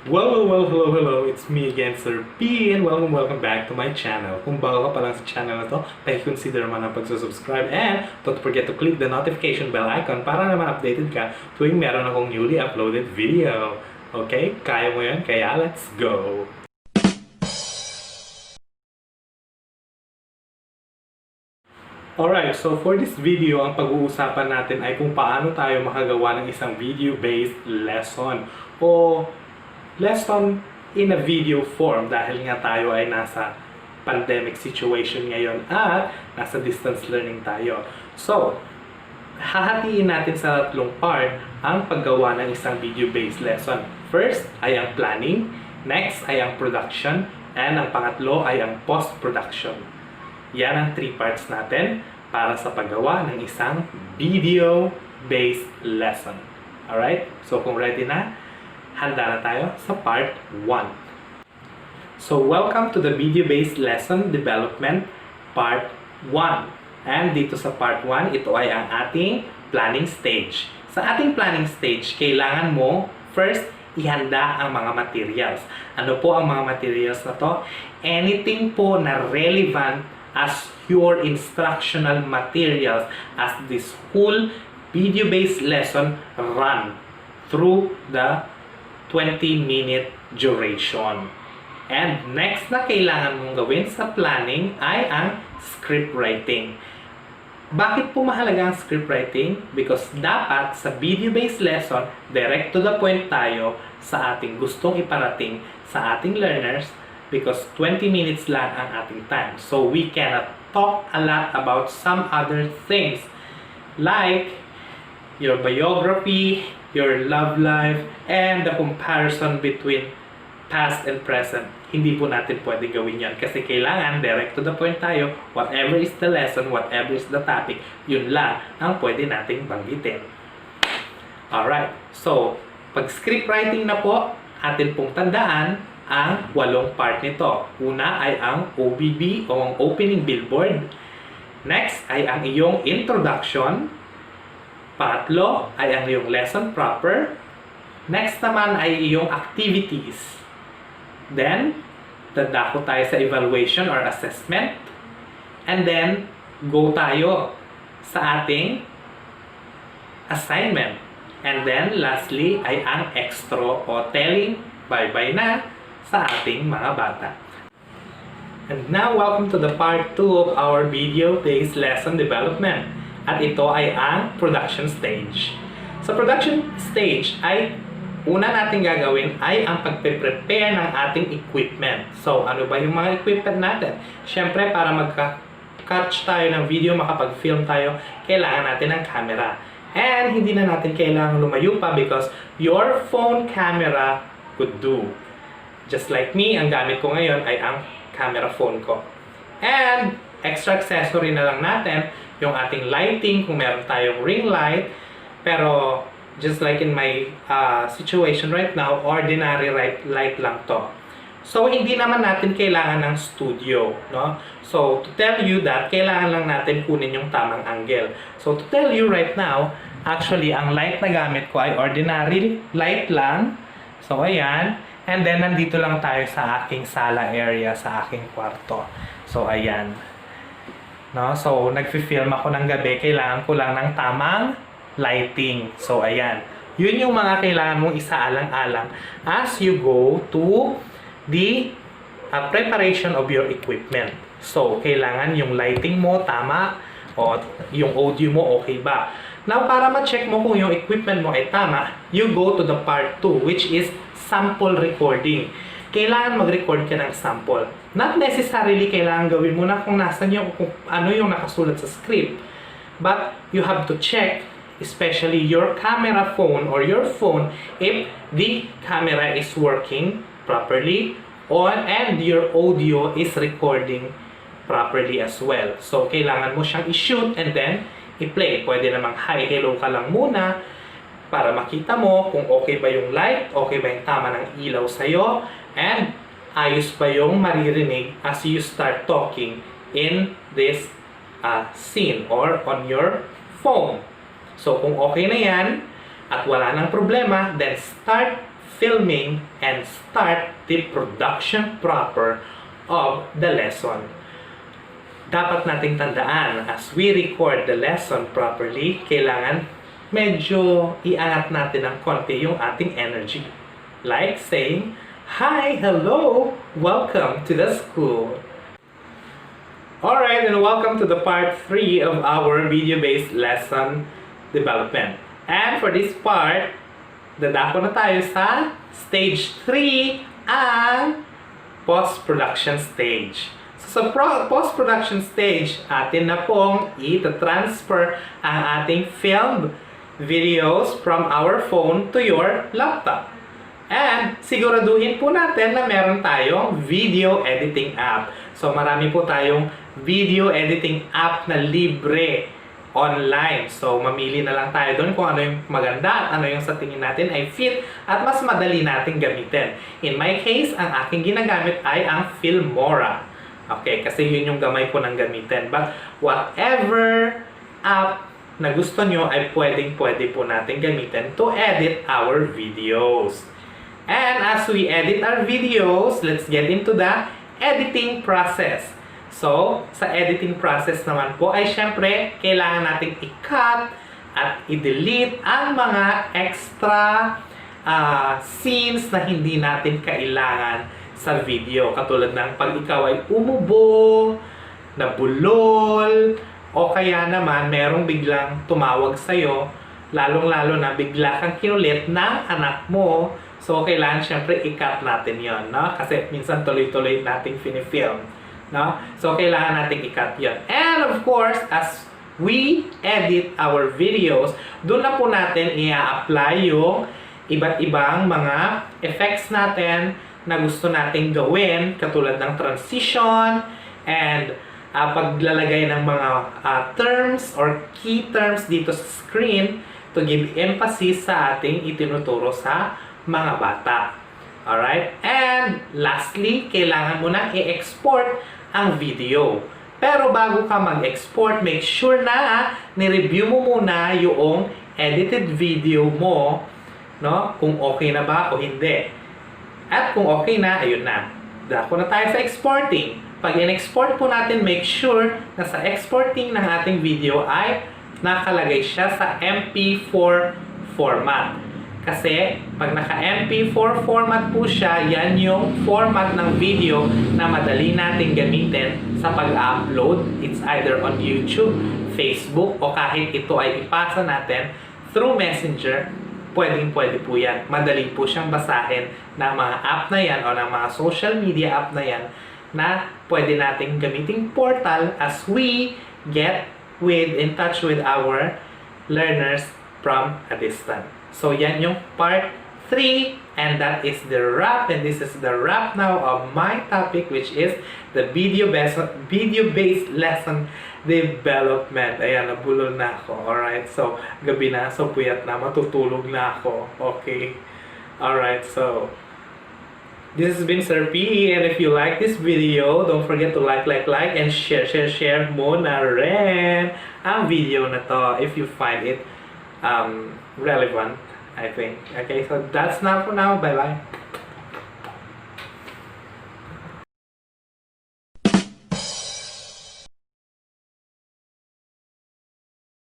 Hello, it's me again, Sir P, and welcome back to my channel. Kung bago ka pa lang sa channel na to, consider man ang pagsusubscribe and don't forget to click the notification bell icon para naman updated ka tuwing meron akong newly uploaded video. Okay? Kaya mo yan? Kaya let's go! Alright, so for this video, ang pag-uusapan natin ay kung paano tayo makagawa ng isang video-based lesson o lesson in a video form dahil nga tayo ay nasa pandemic situation ngayon at nasa distance learning tayo. So, hahatiin natin sa tatlong part ang paggawa ng isang video-based lesson. First ay ang planning, next ay ang production, and ang pangatlo ay ang post-production. Yan ang 3 parts natin para sa paggawa ng isang video-based lesson. Alright? So kung ready na, handa na tayo sa part 1. So welcome to the video-based lesson development part 1. And dito sa part 1, ito ay ang ating planning stage. Sa ating planning stage, kailangan mo first ihanda ang mga materials. Ano po ang mga materials na to? Anything po na relevant as your instructional materials as this whole video-based lesson run through the 20-minute duration. And next na kailangan mong gawin sa planning ay ang script writing. Bakit po mahalaga ang script writing? Because dapat sa video-based lesson, direct to the point tayo sa ating gustong iparating sa ating learners because 20 minutes lang ang ating time. So we cannot talk a lot about some other things like your biography, your love life, and the comparison between past and present. Hindi po natin pwede gawin yan kasi kailangan direct to the point tayo. Whatever is the lesson, whatever is the topic, yun lang ang pwede nating banggitin. Alright, so pag script writing na po, atin pong tandaan ang 8 part nito. Una ay ang OBB o ang opening billboard. Next ay ang iyong introduction. Pangatlo ay ang iyong lesson proper. Next naman ay iyong activities. Then, dadako tayo sa evaluation or assessment. And then, go tayo sa ating assignment. And then, lastly ay ang extra o telling bye-bye na sa ating mga bata. And now, welcome to the part 2 of our video-based lesson development. At ito ay ang production stage. Sa production stage ay una natin gagawin ay ang pagpe-prepare ng ating equipment. So, ano ba yung mga equipment natin? Siyempre, para magka-catch tayo ng video, makapag-film tayo, kailangan natin ng camera. And hindi na natin kailangan lumayo pa because your phone camera could do. Just like me, ang gamit ko ngayon ay ang camera phone ko. And extra accessory na lang natin yung ating lighting kung meron tayong ring light. Pero just like in my situation right now, ordinary light lang to. So hindi naman natin kailangan ng studio, no? So to tell you that, kailangan lang natin kunin yung tamang angle. So to tell you right now, actually ang light na gamit ko ay ordinary light lang. So ayan. And then, nandito lang tayo sa aking sala area, sa aking kwarto. So, ayan. No? So, nagfi-film ako ng gabi. Kailangan ko lang ng tamang lighting. So, ayan. Yun yung mga kailangan mong isaalang-alang as you go to the preparation of your equipment. So, kailangan yung lighting mo tama o yung audio mo okay ba. Now, para ma-check mo kung yung equipment mo ay tama, you go to the part 2, which is sample recording. Kailangan mag-record ka ng sample. Not necessarily kailangan gawin mo na kung nasan yung, kung ano yung nakasulat sa script. But you have to check, especially your camera phone or your phone, if the camera is working properly and your audio is recording properly as well. So, kailangan mo siyang i-shoot and then i-play. Pwede namang hi, hello ka lang muna para makita mo kung okay ba yung light, okay ba yung tama ng ilaw sa'yo, and ayos ba yung maririnig as you start talking in this scene or on your phone. So, kung okay na yan at wala nang problema, then start filming and start the production proper of the lesson. Dapat nating tandaan, as we record the lesson properly, kailangan medyo iangat natin ng konti yung ating energy. Like saying, "Hi, hello, welcome to the school." Alright, and welcome to the part 3 of our video-based lesson development. And for this part, dadako na tayo sa stage 3, ang post-production stage. So sa post-production stage, atin na pong i-transfer ang ating filmed videos from our phone to your laptop. And siguraduhin po natin na meron tayong video editing app. So marami po tayong video editing app na libre online. So mamili na lang tayo doon kung ano yung maganda at ano yung sa tingin natin ay fit at mas madali nating gamitin. In my case, ang aking ginagamit ay ang Filmora. Okay, kasi yun yung gamay ko ng gamitin. But whatever app na gusto nyo ay pwede po natin gamitin to edit our videos. And as we edit our videos, let's get into the editing process. So, sa editing process naman po ay syempre, kailangan nating i-cut at i-delete ang mga extra scenes na hindi natin kailangan sa video. Katulad ng pag ikaw ay umubo, nabulol, o kaya naman merong biglang tumawag sa'yo, lalong-lalo na bigla kang kinulit ng anak mo. So, kailangan syempre i-cut natin yon, no? Kasi minsan tuloy-tuloy nating film, no? So, kailangan nating i-cut yon. And of course, as we edit our videos, doon na po natin i-apply yung iba't ibang mga effects natin na gusto nating gawin, katulad ng transition and paglalagay ng mga terms or key terms dito sa screen to give emphasis sa ating itinuturo sa mga bata. Alright? And lastly, kailangan mo na i-export ang video. Pero bago ka mag-export, make sure na ni-review mo muna yung edited video mo, no? Kung okay na ba o hindi. At kung okay na, ayun na. Dako na tayo sa exporting. Pag in-export po natin, make sure na sa exporting ng ating video ay nakalagay siya sa MP4 format. Kasi pag naka-MP4 format po siya, yan yung format ng video na madali nating gamitin sa pag-upload. It's either on YouTube, Facebook, o kahit ito ay ipasa natin through Messenger, pwedeng-pwede po yan. Madali po siyang basahin ng mga app na yan o ng mga social media app na yan na pwede nating gamiting portal as we get in touch with our learners from a distance. So, yan yung part 3, and that is the wrap, and this is the wrap now of my topic, which is the video-based lesson development. Ayan, nabulol na ako. Alright, so, gabi na, so puyat na, matutulog na ako. Okay. Alright, so, this has been Sir P, and if you like this video, don't forget to like, and share mo na rin ang video na to if you find it relevant, I think. Okay, so that's not for now. Bye-bye.